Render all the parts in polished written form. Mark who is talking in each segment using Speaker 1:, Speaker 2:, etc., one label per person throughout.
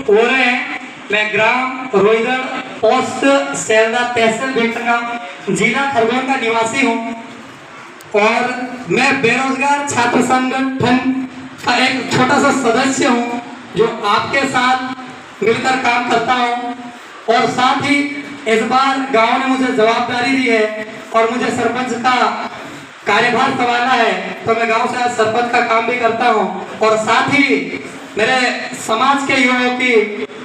Speaker 1: हो रहे हैं। मैं ग्राम रोईगढ़, पोस्ट सेरदा, तहसील भिटरगांव, जिला खरगोन का निवासी हूँ और मैं बेरोजगार छात्र संगठन का एक छोटा सा सदस्य हूँ जो आपके साथ मिलकर काम करता हूँ। और साथ ही इस बार गांव ने मुझे जवाबदारी दी है और मुझे सरपंच का कार्यभार संभालना है, तो मैं गांव से आज सरपंच का काम भी करता हूँ और साथ ही मेरे समाज के युवाओं की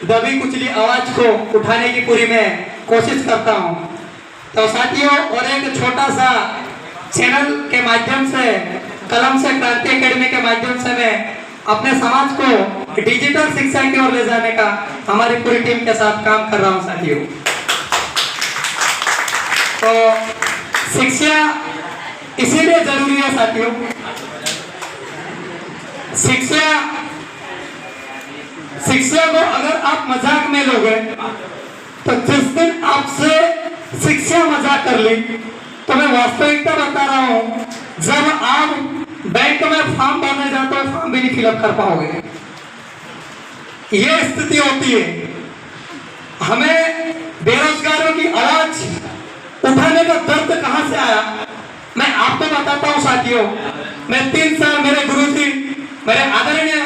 Speaker 1: दबी कुचली आवाज को उठाने की पूरी मैं कोशिश करता हूँ। तो साथियों, और एक छोटा सा चैनल के माध्यम से, कलम से क्रांति एकेडमी के माध्यम से मैं अपने समाज को डिजिटल शिक्षा की ओर ले जाने का हमारी पूरी टीम के साथ काम कर रहा हूँ साथियों। तो शिक्षा इसीलिए जरूरी है साथियों, शिक्षा को अगर आप मजाक में लोगे तो जिस दिन आपसे शिक्षा मजाक कर ली, तो मैं वास्तविकता बता रहा हूं, जब आप बैंक में फॉर्म भरने जाते हो फॉर्म भी नहीं फिलअप कर पाओगे। ये स्थिति होती है। हमें बेरोजगारों की आवाज उठाने का दर्द कहां से आया, मैं आपको बताता हूं साथियों। मैं 3 साल मेरे गुरुजी, मेरे आदरणीय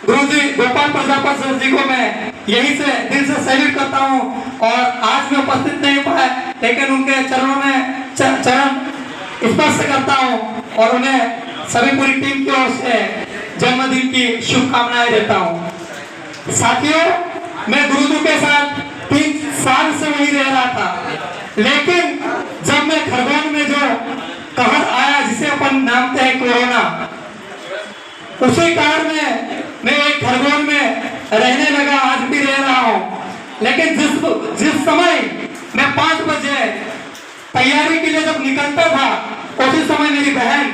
Speaker 1: गुरुजी गोपाल प्रजापति सर जी को मैं यहीं से दिल से सैल्यूट करता हूं और आज मैं उपस्थित नहीं पाया, लेकिन उनके चरणों में चरण स्पर्श करता हूं और उन्हें सभी पूरी टीम की ओर से जन्मदिन की शुभकामनाएं देता हूं। साथियों, मैं गुरुजी के साथ 3 साल से वहीं रह रहा था, लेकिन जब मैं खरगोन में जो कहर आया जिसे अपन नामते हैं कोरोना, उसी कारण में मैं एक खरगोन में रहने लगा, आज भी रह रहा हूँ। लेकिन जिस समय मैं 5 बजे तैयारी के लिए जब निकलता था, उसी समय मेरी बहन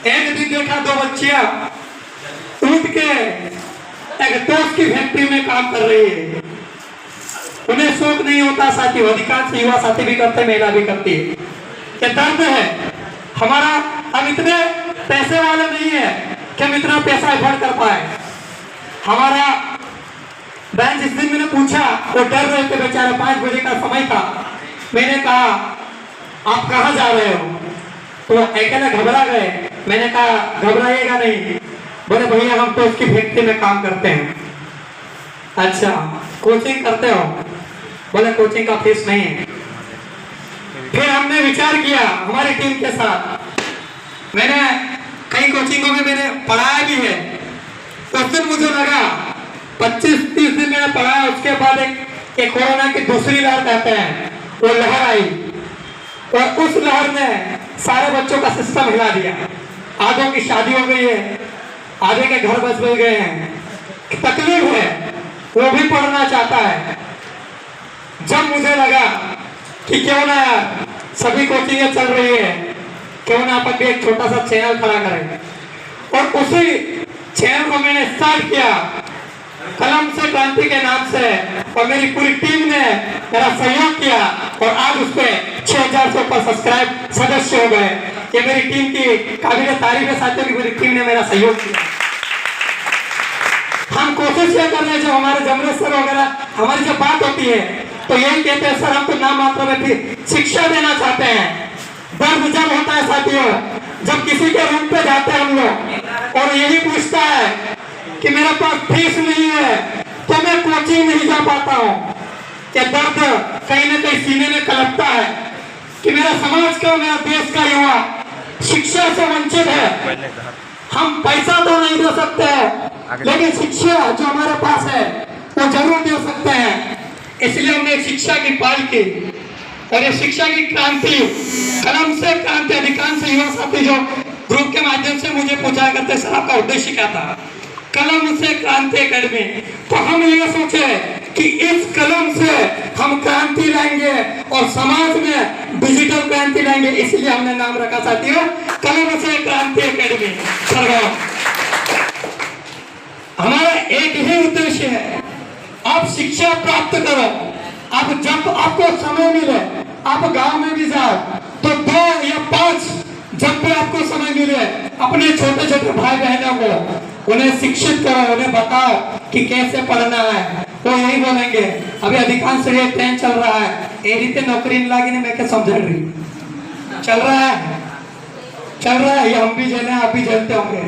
Speaker 1: एक दिन देखा 2 बच्चियां टूट के एक टोस्ट की फैक्ट्री में काम कर रही है। उन्हें शौक नहीं होता साथियों, अधिकांश युवा साथी भी करते, महिला भी करती है। ये दर्द है हमारा। हम इतने पैसे वाले नहीं है कि हम इतना पैसा एफर्ड कर पाए। हमारा बहन जिस दिन मैंने पूछा, वो डर रहे थे बेचारे, 5 बजे का समय था। मैंने कहा आप कहाँ जा रहे हो, तो अकेले घबरा गए। मैंने कहा घबराइएगा नहीं। बोले भैया हम तो उसकी फैक्ट्री में काम करते हैं। अच्छा, कोचिंग करते हो? बोले कोचिंग का फीस नहीं है। फिर हमने विचार किया हमारी टीम के साथ, मैंने कई कोचिंगों में मैंने पढ़ाया भी है। उस दिन मुझे लगा 25-30 दिन मैंने पढ़ाया, उसके बाद एक कोरोना की दूसरी लहर कहते हैं, वो लहर आई और उस लहर ने सारे बच्चों का सिस्टम हिला दिया। आधों की शादी हो गई है, आधे के घर बस बच गए हैं, तकलीफ है, वो भी पढ़ना चाहता है। जब मुझे लगा कि क्यों ना यार सभी कोचिंगें चल रही है, क्यों ना अपन भी एक छोटा सा चैनल खड़ा करें, और उसी चैनल को मैंने स्टार्ट किया कलम से क्रांति के नाम से, और मेरी पूरी टीम ने मेरा सहयोग किया और आज उस पर 6000 से ऊपर सब्सक्राइब सदस्य हो गए। ये मेरी टीम की काबिल तारीफ है साथियों की पूरी टीम ने मेरा सहयोग किया। हम कोशिश क्या कर रहे हैं, जो हमारे जमरेश सर वगैरह हमारी जब बात होती है तो यही कहते हैं सर हम तो नाम मात्र में भी शिक्षा देना चाहते हैं। दर्द जब होता है साथियों, जब किसी के रूम पे जाते हैं हम लोग और यही पूछता है कि मेरे पास फीस नहीं है तो मैं कोचिंग नहीं जा पाता हूँ, क्या दर्द कहीं ना कहीं सीने में कलपता है कि मेरा समाज का, मेरा देश का युवा शिक्षा से वंचित है। हम पैसा तो नहीं दे सकते हैं, लेकिन शिक्षा जो हमारे पास है वो जरूर दे सकते हैं। इसलिए हमने शिक्षा की पहल की और ये शिक्षा की क्रांति, कलम से क्रांति, अधिकांश युवा साथी जो ग्रुप के माध्यम से मुझे पूछा करते सर आपका उद्देश्य क्या था, कलम से क्रांति एकेडमी। तो हम ये सोचे कि इस कलम से हम क्रांति लाएंगे और समाज में डिजिटल क्रांति लाएंगे, इसलिए हमने नाम रखा साथियों कलम से क्रांति एकेडमी। हमारा एक ही उद्देश्य है, आप शिक्षा प्राप्त करो। आप जब आपको समय मिले, आप गांव में भी जाओ तो 2 या 5 जब भी आपको समय मिले, अपने छोटे छोटे भाई बहनों को उन्हें शिक्षित करो, उन्हें बताओ कि कैसे पढ़ना है। नहीं बोलेंगे। अभी अधिकांश ये ट्रेंड चल रहा है, ए रीते नौकरी नहीं लागी, मैं क्या समझ रही चल रहा है, ये हम भी झेले, आप भी झेलते होंगे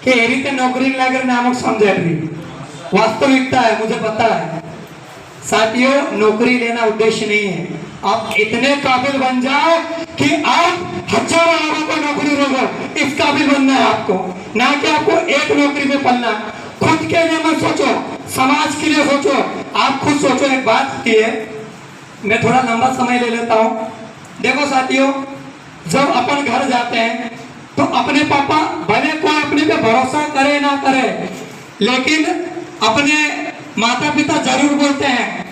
Speaker 1: कि ए रीते नौकरी नहीं लाकर नामक समझ रही। वास्तविकता है, मुझे पता है साथियों, नौकरी लेना उद्देश्य नहीं है। आप इतने काबिल बन जाओ कि आप हजारों लोगों को नौकरी दोगे, इस काबिल बनना है आपको, ना कि आपको एक नौकरी में पलना। खुद के लिए मत सोचो, समाज के लिए सोचो। आप खुद सोचो। एक बात की है, मैं थोड़ा लंबा समय ले लेता हूँ। देखो साथियों, जब अपन घर जाते हैं तो अपने पापा भले कोई अपने पे भरोसा करे ना करे, लेकिन अपने माता पिता जरूर बोलते हैं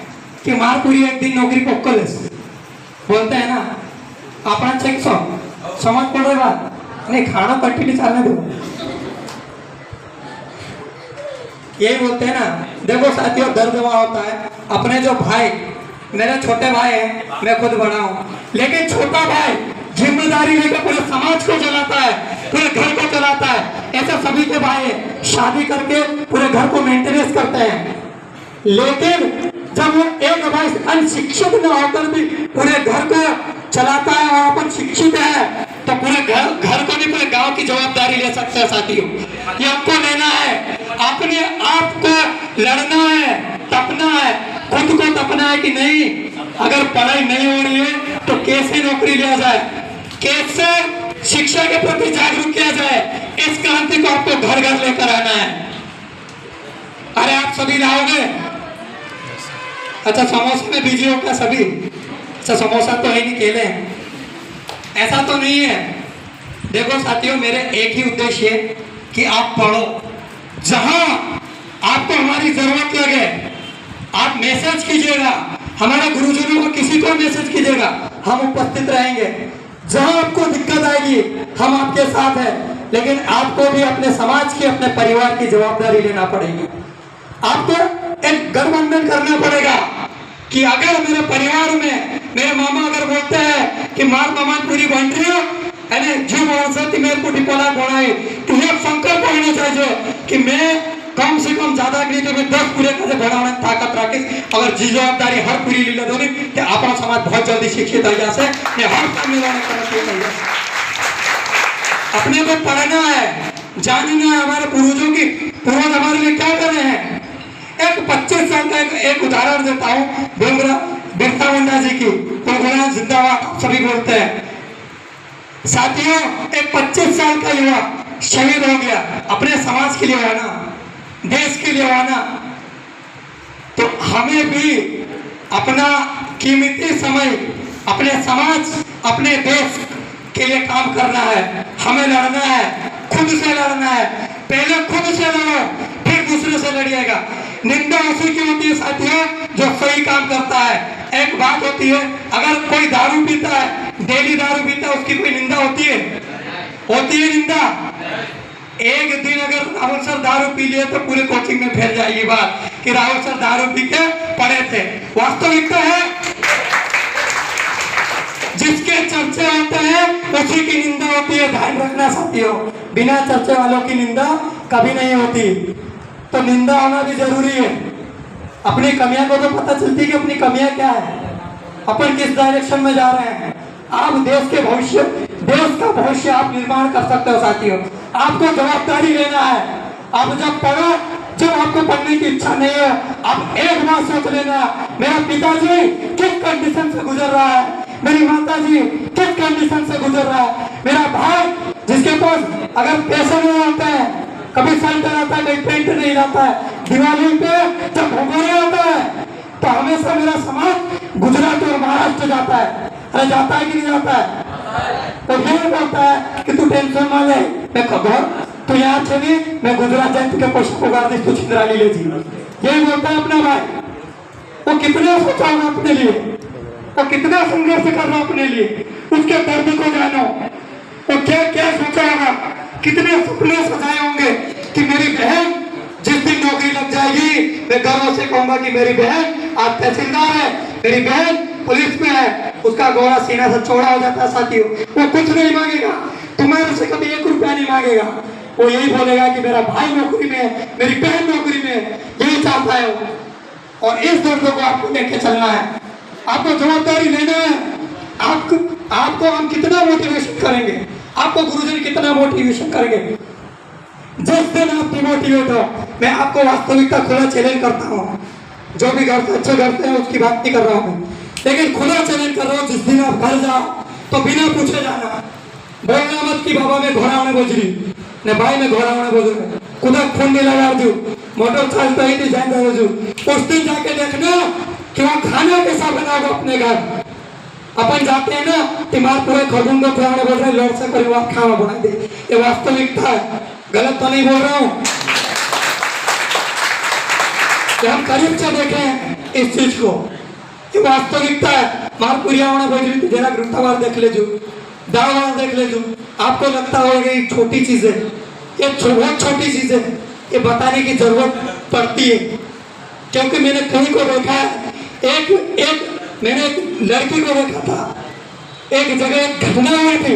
Speaker 1: कि मार पूरी एक दिन नौकरी पक्का ले, बोलते हैं ना। अपना चेक समझ पड़ रही बात नहीं, खाना कंटिन्यू चलने दो, यही बोलते हैं ना। देखो साथियों, दर्द वहां होता है। अपने जो भाई, मेरे छोटे भाई हैं, मैं खुद बड़ा हूं, लेकिन छोटा भाई जिम्मेदारी लेकर पूरे समाज को चलाता है, पूरे घर को चलाता है। ऐसे सभी के भाई शादी करके पूरे घर को मेंटेनेंस करते हैं, लेकिन जब वो एक भाई अनशिक्षित न होकर भी पूरे घर को चलाता है और अपन शिक्षित है, तो पूरे घर को भी पूरे गांव की जवाबदारी ले सकते हैं साथियों। ये आपको लेना है, अपने आप को लड़ना है, तपना है, खुद को तपना है कि नहीं, अगर पढ़ाई नहीं हो रही है तो कैसे नौकरी लिया जाए, कैसे शिक्षा के प्रति जागरूक किया जाए। इस क्रांति को आपको घर घर लेकर आना है। अरे आप सभी लाओगे? अच्छा, समोसे में बिजी हो क्या सभी? अच्छा, समोसा तो है नहीं, केले हैं, ऐसा तो नहीं है। देखो साथियों, मेरे एक ही उद्देश्य है कि आप पढ़ो, जहां आपको हमारी जरूरत लगे आप मैसेज कीजिएगा, हमारे गुरुजनों को किसी को मैसेज कीजिएगा, हम उपस्थित रहेंगे। जहां आपको दिक्कत आएगी हम आपके साथ हैं, लेकिन आपको भी अपने समाज की, अपने परिवार की जवाबदारी लेना पड़ेगी। आपको एक गठबंधन करना पड़ेगा कि अगर मेरे परिवार में मेरे मामा अगर बोलते हैं कि मार मामा पूरी बन रही हो, जीव मेरे को टिपोला बोला, तो ये संकल्प होना चाहिए कि मैं कम से कम ज्यादा नहीं तो मैं 10 पूरे कैसे बढ़ाने ताकत रखे। अगर जी जवाबदारी हर पूरी ले दोगे तो अपना समाज बहुत जल्दी शिक्षित हो जाए। हर काम में अपने को पढ़ना है, जानना है हमारे पूर्वजों की, पूर्वज हमारे लिए क्या कर रहे हैं। एक 25 साल का एक उदाहरण देता हूँ, बिरसा मुंडा जी की, जिंदाबाद सभी बोलते हैं। साथियों, एक 25 साल का युवा शहीद हो गया, अपने समाज के लिए हुआ ना, देश के लिए हुआ ना। तो हमें भी अपना कीमती समय अपने समाज, अपने देश के लिए काम करना है, हमें लड़ना है, खुद से लड़ना है। पहले खुद से लड़ो, फिर दूसरे से लड़िएगा। निंदा उसी की होती है साथियों जो सही काम करता है। एक बात होती है, अगर कोई दारू पीता है, डेली दारू पीता है, उसकी कोई निंदा होती है? होती है निंदा? एक दिन अगर राहुल सर दारू पी लिए तो पूरे कोचिंग में फैल जाएगी बात कि राहुल सर दारू पी के पड़े थे। वास्तविकता है, जिसके चर्चे होते हैं उसी की निंदा होती है। ध्यान रखना साथियों, बिना चर्चे वालों की निंदा कभी नहीं होती। तो निंदा होना भी जरूरी है। अपनी कमियां को तो पता चलती है कि अपनी कमियां क्या है, अपन किस डायरेक्शन में जा रहे हैं। आप देश के भविष्य, देश का भविष्य आप निर्माण कर सकते हो साथियों। आपको जवाबदारी लेना है। आप जब पढ़ो, जब आपको पढ़ने की इच्छा नहीं है, आप एक बार सोच लेना, मेरा पिताजी किस कंडीशन से गुजर रहा है, मेरी माता जी किस कंडीशन से गुजर रहा है, मेरा भाई जिसके पास अगर पैसे नहीं होते हैं, कभी शर्ट आता है, कभी पेंट नहीं आता है, दिवाली पे जब भगोड़े होता है तो हमेशा मेरा समाज गुजरात और महाराष्ट्र जाता है। अरे जाता है कि नहीं जाता है? तो ये बोलता है कि तू टेंशन ना ले, मैं खबर तो यहाँ चली, मैं गुजरात जाए तुझे पैसे पुकार दे, तू छिंदराली ले जी। यही बोलता है अपना भाई। वो कितना सोचा होगा अपने लिए, वो कितना संघर्ष कर रहा अपने लिए, उसके दर्द को जानो। वो क्या क्या सोचा होगा, कितने सपने सजाए होंगे कि मेरी बहन जिस दिन नौकरी लग जाएगी मैं गर्व से कहूंगा कि मेरी बहन आज तहसीलदार है, मेरी बहन पुलिस में है। उसका गोरा सीना से चौड़ा हो जाता है साथियों। वो कुछ नहीं मांगेगा, तुम्हारे से कभी 1 रुपया नहीं मांगेगा। वो यही बोलेगा कि मेरा भाई नौकरी में है, मेरी बहन नौकरी में है, यही चाहता है वो। और इस दर्द को आपको लेके चलना है, आपको जवाबदारी लेना है। आपको हम कितना मोटिवेशन करेंगे, आपको गुरुजन कितना मोटिवेशन करेंगे, जिस दिन आप डिमोटिवेट हो, मैं आपको वास्तविकता खुला चैलेंज करता हूँ। जो भी घर से अच्छे घर से हैं उसकी बात नहीं कर रहा हूँ, लेकिन खुला चैलेंज कर रहा हूँ, जिस दिन आप घर जाओ तो बिना पूछे जाना, बोलना मत कि बाबा मैं घोड़ा होने बोझरी ने भाई मैं घोड़ा होने बोझू खुदा खून नहीं लगा दू मोटर चलता ही नहीं जाएगा रोजू। उस दिन जाके देखना कि वहाँ खाना कैसा बना होगा अपने घर। अपन जाते हैं ना तिमार पूरे खरगुंडो खिलाने बोल रहे लौट से परिवार खाना बना दे, ये वास्तविकता है, गलत तो नहीं बोल रहा हूँ। हम करीब से देखें इस चीज को, ये वास्तविकता है। मारपुरिया होना बोल रही जरा ग्रुप्तावार देख ले जो दावार देख ले जो, आपको लगता होगा ये छोटी चीज है, ये बहुत छोटी चीज है, ये बताने की जरूरत पड़ती है। क्योंकि मैंने कहीं को देखा है, मैंने एक लड़की को देखा था, एक जगह एक घटना हुई थी,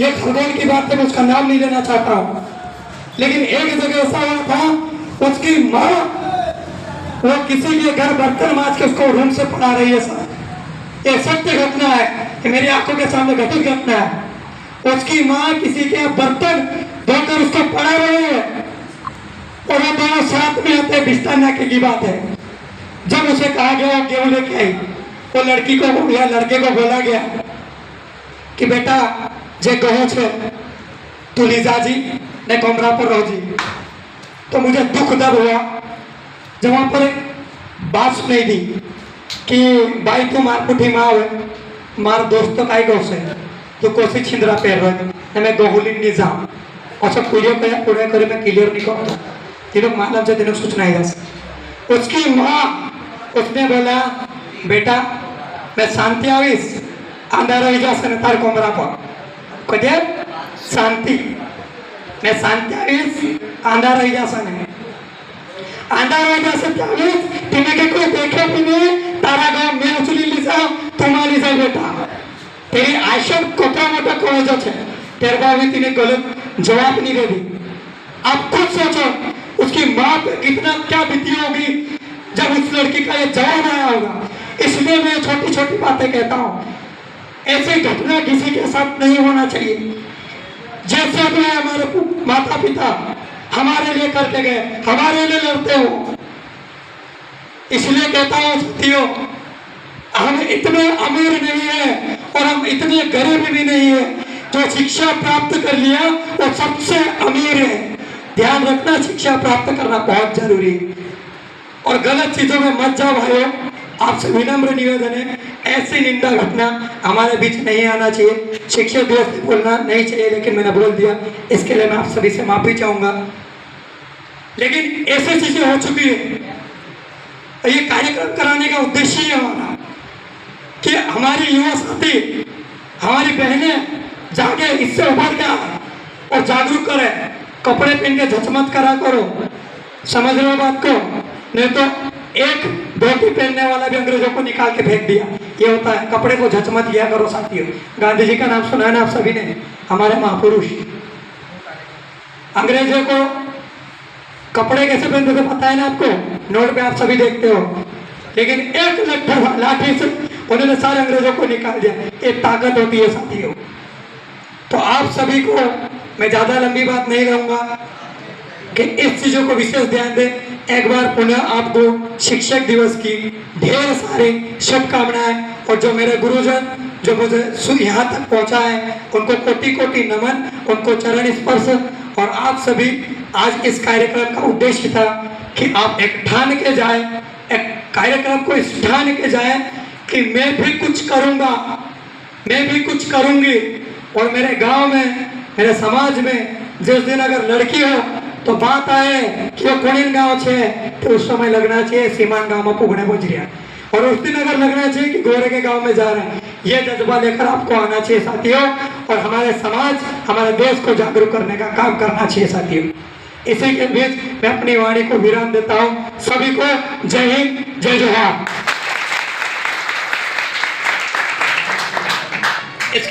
Speaker 1: ये खरगोन की बात है, मैं उसका नाम नहीं लेना चाहता हूँ, लेकिन एक जगह ऐसा हुआ था, उसकी माँ वो किसी के घर बर्तन माज के उसको रूम से पढ़ा रही है। सर ये सत्य घटना है, कि मेरी आंखों के सामने घटित घटना है। उसकी माँ किसी के बर्तन धोकर उसको पढ़ा रही है और वो दोनों साथ में आते, बिस्तर नाके की बात है। जब उसे कहा गया गेहूं लेके आई, वो लड़की को या लड़के को बोला गया कि बेटा जे गहूं छे तू लीजा जी ने कमरा पर रहो जी। तो मुझे दुख दर्द हुआ जब वहां पर बात सुनाई दी कि भाई तू मार पुठी माँ हुए मार दोस्तों का गौ से तो कोसी छिंदरा पैर रहे मैं गहुली नहीं जाऊँ और सब पूरे करे मैं क्लियर नहीं करता तीनों मालूम से तीनों सूचना ही जा। उसकी माँ उसने बोला बेटा मैं शांति आवीस अंधारा ही जा सने तार कमरा पर कदे शांति मैं शांति आवीस अंधारा ही जा सने अंधारा ही जा सकते आवीस तुम्हें के कोई देखे भी नहीं तारा गाँव में उचली लीजा तुम्हारी लीजा बेटा तेरी आशा कोटा मोटा कॉलेज है तेरे बाबू तीने गलत जवाब नहीं दे दी। आप खुद सोचो उसकी माँ पे कितना क्या बीती होगी जब उस लड़की का ये जवाब आया होगा। इसलिए मैं छोटी छोटी बातें कहता हूँ, ऐसी घटना किसी के साथ नहीं होना चाहिए। जैसे भी हमारे माता पिता हमारे लिए करके गए, हमारे लिए लड़ते हो, इसलिए कहता हूँ साथियों हम इतने अमीर नहीं है और हम इतने गरीब भी नहीं है। जो शिक्षा प्राप्त कर लिया वो सबसे अमीर है। ध्यान रखना शिक्षा प्राप्त करना बहुत जरूरी है और गलत चीजों में मत जाओ भाइयों। आपसे विनम्र निवेदन है, ऐसी निंदा घटना हमारे बीच नहीं आना चाहिए। शिक्षक दिवस पे बोलना नहीं चाहिए, लेकिन मैंने बोल दिया, इसके लिए मैं आप सभी से माफी चाहूंगा। लेकिन ऐसी चीजें हो चुकी है। ये कार्यक्रम कराने का उद्देश्य ही हमारा कि हमारी युवा साथी हमारी बहनें जाके इससे उभर के आए और जागरूक करें। कपड़े पहन के झच मत करा करो, समझ रहे हो बात को? नहीं तो एक धोती पहनने वाला भी अंग्रेजों को निकाल के फेंक दिया। ये होता है, कपड़े को झच मत किया करो साथियों। गांधी जी का नाम सुना है ना आप सभी ने, हमारे महापुरुष। अंग्रेजों को कपड़े कैसे पहनते थे पता है ना आपको, नोट पे आप सभी देखते हो। लेकिन एक लट्ठा लाठी से उन्होंने सारे अंग्रेजों को निकाल दिया। एक ताकत होती है साथियों। तो आप सभी को मैं ज्यादा लंबी बात नहीं कहूंगा कि इस चीजों को विशेष ध्यान दें। एक बार पुनः आपको शिक्षक दिवस की ढेर सारी शुभकामनाएं और जो मेरे गुरुजन जो मुझे यहाँ तक पहुँचा है उनको कोटि कोटि नमन, उनको चरण स्पर्श। और आप सभी आज इस कार्यक्रम का उद्देश्य था कि आप एक ठान के जाए, एक कार्यक्रम को इस ठान के जाए कि मैं भी कुछ करूँगा, मैं भी कुछ करूँगी। और मेरे गांव में, मेरे समाज में जिस दिन अगर लड़की हो तो बात आए कि वो कौन गाँव छे तो उस समय लगना चाहिए सीमान गाँव में पुगने पहुंच रहा। और उस दिन अगर लगना चाहिए कि गोरे के गांव में जा रहे हैं। ये जज्बा लेकर आपको आना चाहिए साथियों, और हमारे समाज, हमारे देश को जागरूक करने का काम करना चाहिए साथियों। इसी के बीच मैं अपनी वाणी को विराम देता हूँ। सभी को जय हिंद, जय जोहार।